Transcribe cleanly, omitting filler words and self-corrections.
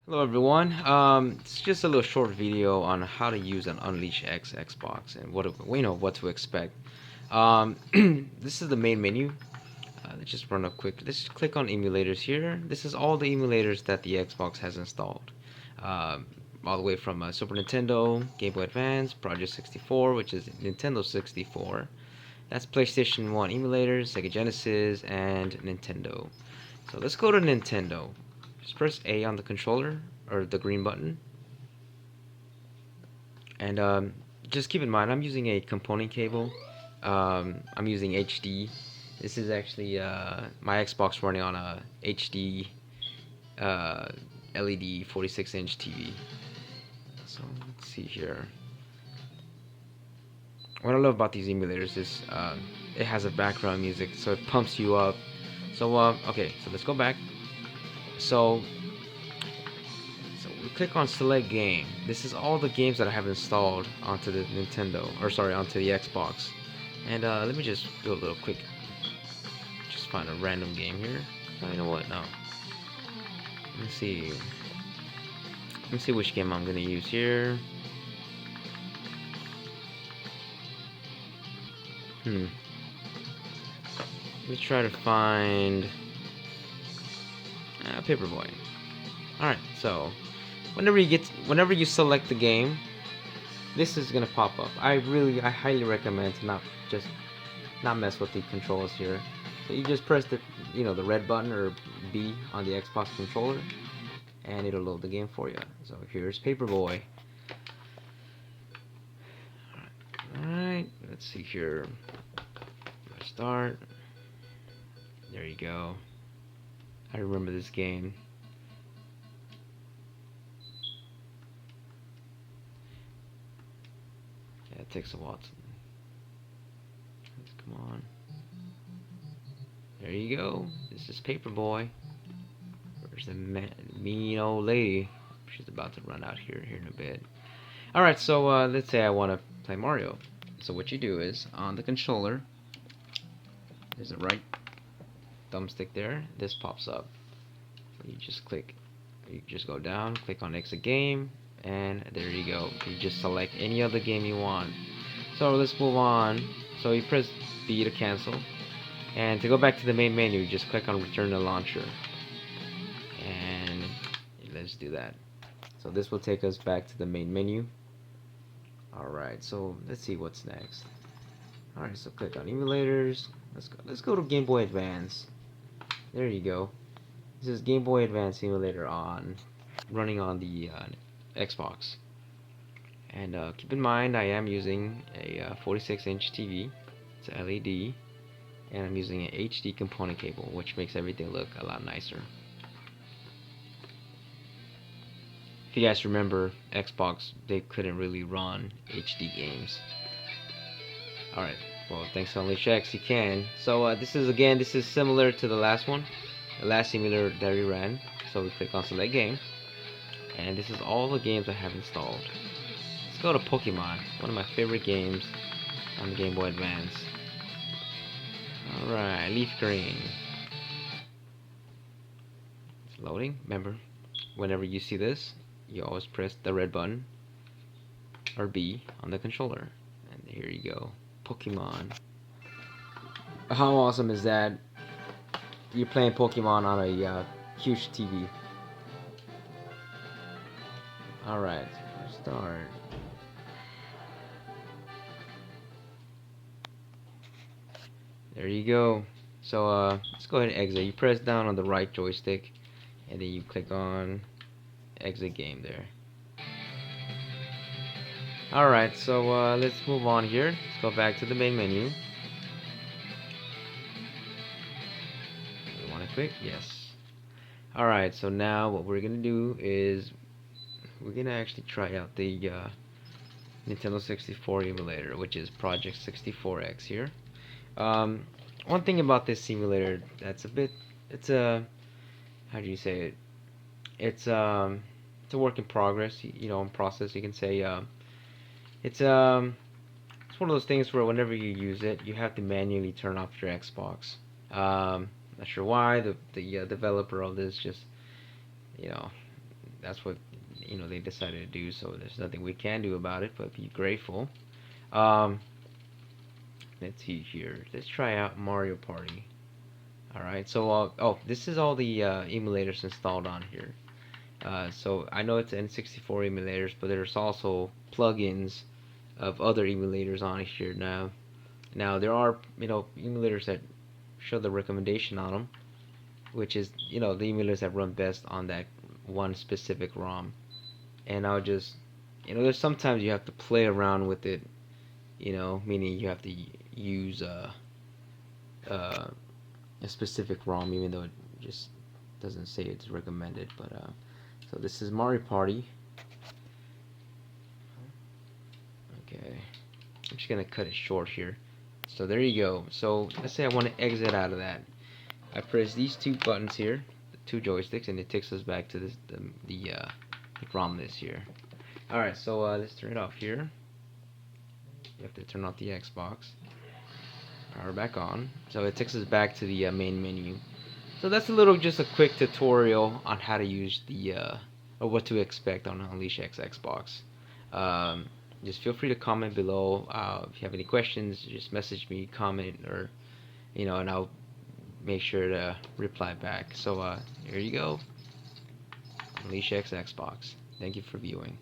Hello everyone. It's just a little short video on how to use an Unleash X Xbox and what to expect. Um, this is the main menu. Let's just run up quick. Let's just click on emulators here. This is all the emulators that the Xbox has installed, um, all the way from Super Nintendo, Game Boy Advance, Project 64, which is Nintendo 64. That's PlayStation 1 emulators, Sega Genesis, and Nintendo. So let's go to Nintendo. Just press A on the controller or the green button, and just keep in mind I'm using a component cable. I'm using HD. This is actually my Xbox running on a HD uh, LED 46-inch TV. So let's see here. What I love about these emulators is it has a background music, so it pumps you up. So okay, so let's go back. So we click on select game. This is all the games that I have installed onto the Nintendo, or sorry, onto the Xbox. And let me just do a little quick, just find a random game here. Oh, you know what? No. Let me see. Let me see which game I'm gonna use here. Hmm. Let me try to find Paperboy. All right. So whenever you select the game, this is gonna pop up. I highly recommend to just not mess with the controls here. So you just press the red button or B on the Xbox controller, and it'll load the game for you. So here's Paperboy. Alright, let's see here. Start. There you go. I remember this game. Yeah, it takes a while. Come on. There you go. This is Paperboy. There's the mean old lady. She's about to run out here in a bit. Alright, so let's say I want to play Mario. So what you do is, on the controller, there's a right thumbstick there. This pops up. You just click. You just go down, click on exit game, and there you go. You just select any other game you want. So let's move on. So you press B to cancel. And to go back to the main menu, you just click on return to launcher. And let's do that. So this will take us back to the main menu. Alright, so let's see what's next. Alright, so click on emulators. Let's go to Game Boy Advance. There you go. This is Game Boy Advance emulator running on the Xbox. And keep in mind, I am using a 46-inch TV. It's a LED, and I'm using an HD component cable, which makes everything look a lot nicer. If you guys remember, Xbox, they couldn't really run HD games. Alright, well, thanks to Unleash X, you can. So this is similar to the last one, the last emulator that we ran. So we click on select game, and this is all the games I have installed. Let's go to Pokemon, one of my favorite games on the Game Boy Advance. Alright, Leaf Green. It's loading. Remember, whenever you see this, you always press the red button or B on the controller. And here you go. Pokemon. How awesome is that? You're playing Pokemon on a huge TV. Alright, start. There you go. So let's go ahead and exit. You press down on the right joystick, and then you click on exit game there. Alright, so let's move on here. Let's go back to the main menu. You want to click? Yes. Alright, so now what we're gonna do is we're gonna actually try out the Nintendo 64 emulator, which is Project 64X here. One thing about this simulator that's it's a, how do you say it? It's a work in progress, in process, you can say. It's it's one of those things where whenever you use it, you have to manually turn off your Xbox. Not sure why the developer of this just, you know, that's what they decided to do. So there's nothing we can do about it, but be grateful. Um, let's see here. Let's try out Mario Party. All right. So oh, this is all the emulators installed on here. So I know it's N64 emulators, but there's also plugins of other emulators on here now. Now there are emulators that show the recommendation on them, which is the emulators that run best on that one specific ROM. And I'll just there's sometimes you have to play around with it, meaning you have to use uh, a specific ROM, even though it just doesn't say it's recommended. But so this is Mario Party. Okay, I'm just gonna cut it short here. So there you go. So let's say I want to exit out of that. I press these two buttons here, the two joysticks, and it takes us back to the ROM list here. All right, so let's turn it off here. You have to turn off the Xbox. Power back on. So it takes us back to the main menu. So that's just a quick tutorial on how to use the or what to expect on Unleash X Xbox. Um, just feel free to comment below. If you have any questions, just message me, comment, or and I'll make sure to reply back. So here you go, Unleash X Xbox. Thank you for viewing.